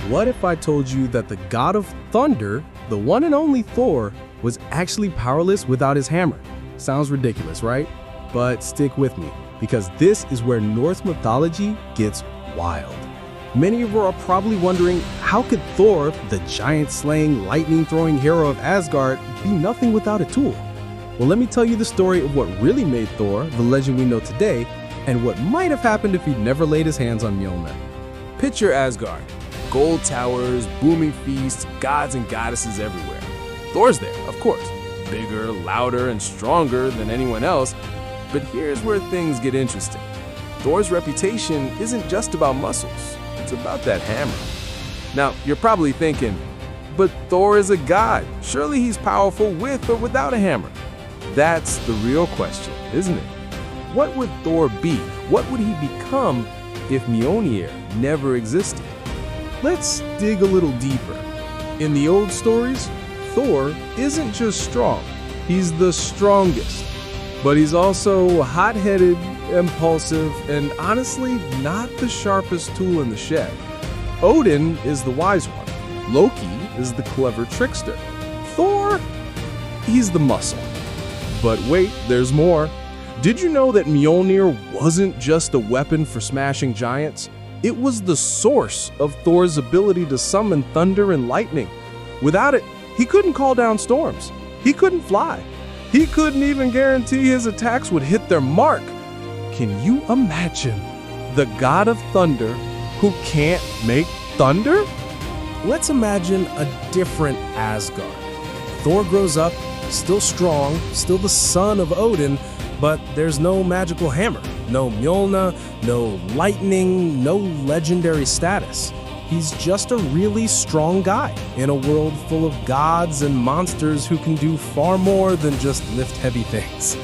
What if I told you that the god of thunder, the one and only Thor, was actually powerless without his hammer? Sounds ridiculous, right? But stick with me, because this is where Norse mythology gets wild. Many of you are probably wondering, how could Thor, the giant-slaying, lightning-throwing hero of Asgard, be nothing without a tool? Well, let me tell you the story of what really made Thor the legend we know today, and what might have happened if he'd never laid his hands on Mjolnir. Picture Asgard. Gold towers, booming feasts, gods and goddesses everywhere. Thor's there, of course. Bigger, louder, and stronger than anyone else. But here's where things get interesting. Thor's reputation isn't just about muscles. It's about that hammer. Now, you're probably thinking, but Thor is a god. Surely he's powerful with or without a hammer. That's the real question, isn't it? What would Thor be? What would he become if Mjolnir never existed? Let's dig a little deeper. In the old stories, Thor isn't just strong, he's the strongest. But he's also hot-headed, impulsive, and honestly not the sharpest tool in the shed. Odin is the wise one. Loki is the clever trickster. Thor, he's the muscle. But wait, there's more. Did you know that Mjolnir wasn't just a weapon for smashing giants? It was the source of Thor's ability to summon thunder and lightning. Without it, he couldn't call down storms. He couldn't fly. He couldn't even guarantee his attacks would hit their mark. Can you imagine the god of thunder who can't make thunder? Let's imagine a different Asgard. Thor grows up, still strong, still the son of Odin, but there's no magical hammer, no Mjolnir, no lightning, no legendary status. He's just a really strong guy in a world full of gods and monsters who can do far more than just lift heavy things.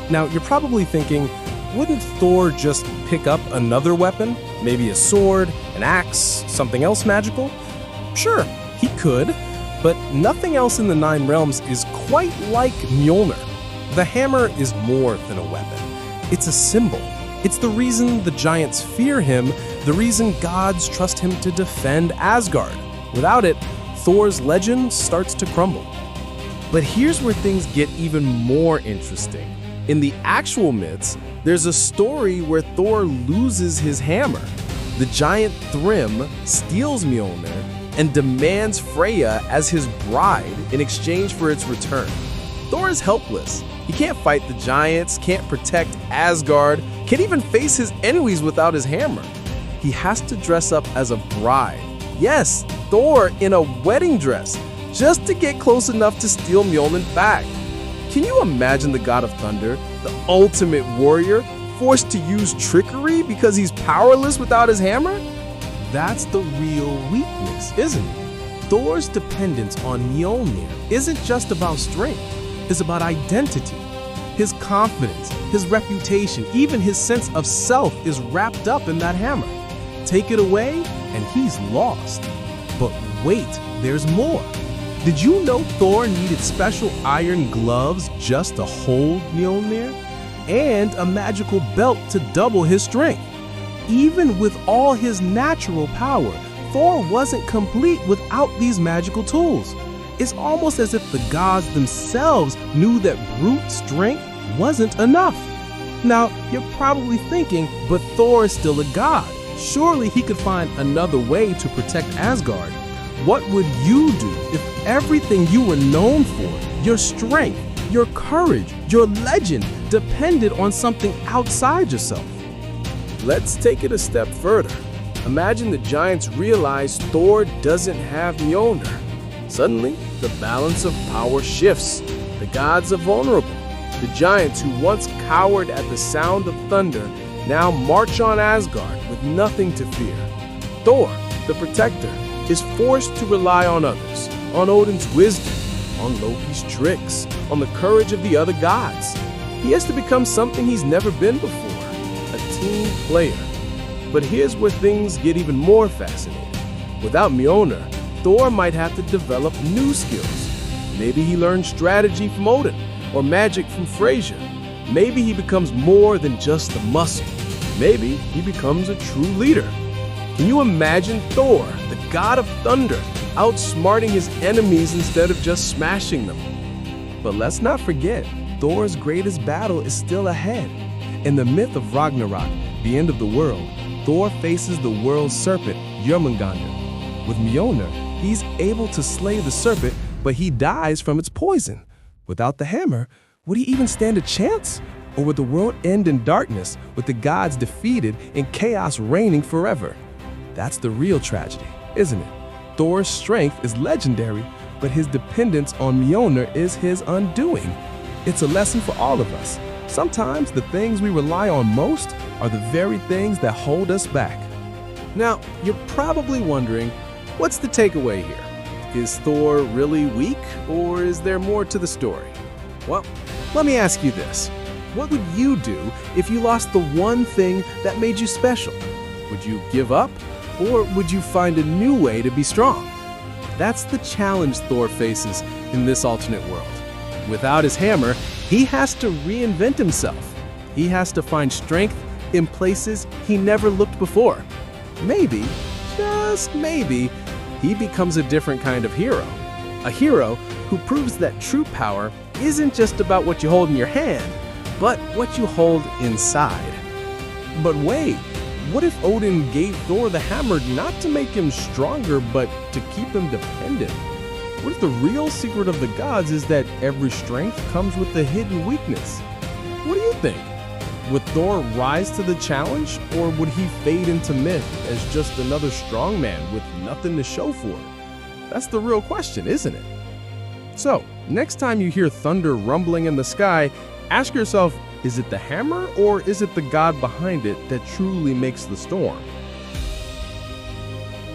Now, you're probably thinking, wouldn't Thor just pick up another weapon? Maybe a sword, an axe, something else magical? Sure, he could, but nothing else in the Nine Realms is quite like Mjolnir. The hammer is more than a weapon. It's a symbol. It's the reason the giants fear him, the reason gods trust him to defend Asgard. Without it, Thor's legend starts to crumble. But here's where things get even more interesting. In the actual myths, there's a story where Thor loses his hammer. The giant Thrym steals Mjolnir and demands Freya as his bride in exchange for its return. Thor is helpless. He can't fight the giants, can't protect Asgard, can't even face his enemies without his hammer. He has to dress up as a bride. Yes, Thor in a wedding dress, just to get close enough to steal Mjolnir back. Can you imagine the god of thunder, the ultimate warrior, forced to use trickery because he's powerless without his hammer? That's the real weakness, isn't it? Thor's dependence on Mjolnir isn't just about strength. It's about identity. His confidence, his reputation, even his sense of self is wrapped up in that hammer. Take it away, and he's lost. But wait, there's more. Did you know Thor needed special iron gloves just to hold Mjolnir? And a magical belt to double his strength. Even with all his natural power, Thor wasn't complete without these magical tools. It's almost as if the gods themselves knew that brute strength wasn't enough. Now, you're probably thinking, but Thor is still a god. Surely he could find another way to protect Asgard. What would you do if everything you were known for, your strength, your courage, your legend, depended on something outside yourself? Let's take it a step further. Imagine the giants realize Thor doesn't have Mjolnir. Suddenly, the balance of power shifts. The gods are vulnerable. The giants who once cowered at the sound of thunder now march on Asgard with nothing to fear. Thor, the protector, is forced to rely on others, on Odin's wisdom, on Loki's tricks, on the courage of the other gods. He has to become something he's never been before, a team player. But here's where things get even more fascinating. Without Mjolnir, Thor might have to develop new skills. Maybe he learns strategy from Odin, or magic from Frasier. Maybe he becomes more than just a muscle. Maybe he becomes a true leader. Can you imagine Thor, the god of thunder, outsmarting his enemies instead of just smashing them? But let's not forget, Thor's greatest battle is still ahead. In the myth of Ragnarok, the end of the world, Thor faces the world's serpent, Mjolnir. With Mjolnir, he's able to slay the serpent, but he dies from its poison. Without the hammer, would he even stand a chance? Or would the world end in darkness, with the gods defeated and chaos reigning forever? That's the real tragedy, isn't it? Thor's strength is legendary, but his dependence on Mjolnir is his undoing. It's a lesson for all of us. Sometimes the things we rely on most are the very things that hold us back. Now, you're probably wondering, what's the takeaway here? Is Thor really weak, or is there more to the story? Well, let me ask you this. What would you do if you lost the one thing that made you special? Would you give up, or would you find a new way to be strong? That's the challenge Thor faces in this alternate world. Without his hammer, he has to reinvent himself. He has to find strength in places he never looked before. Maybe, just maybe, he becomes a different kind of hero. A hero who proves that true power isn't just about what you hold in your hand, but what you hold inside. But wait, what if Odin gave Thor the hammer not to make him stronger, but to keep him dependent? What if the real secret of the gods is that every strength comes with a hidden weakness? What do you think? Would Thor rise to the challenge, or would he fade into myth as just another strongman with nothing to show for it? That's the real question, isn't it? So, next time you hear thunder rumbling in the sky, ask yourself, is it the hammer or is it the god behind it that truly makes the storm?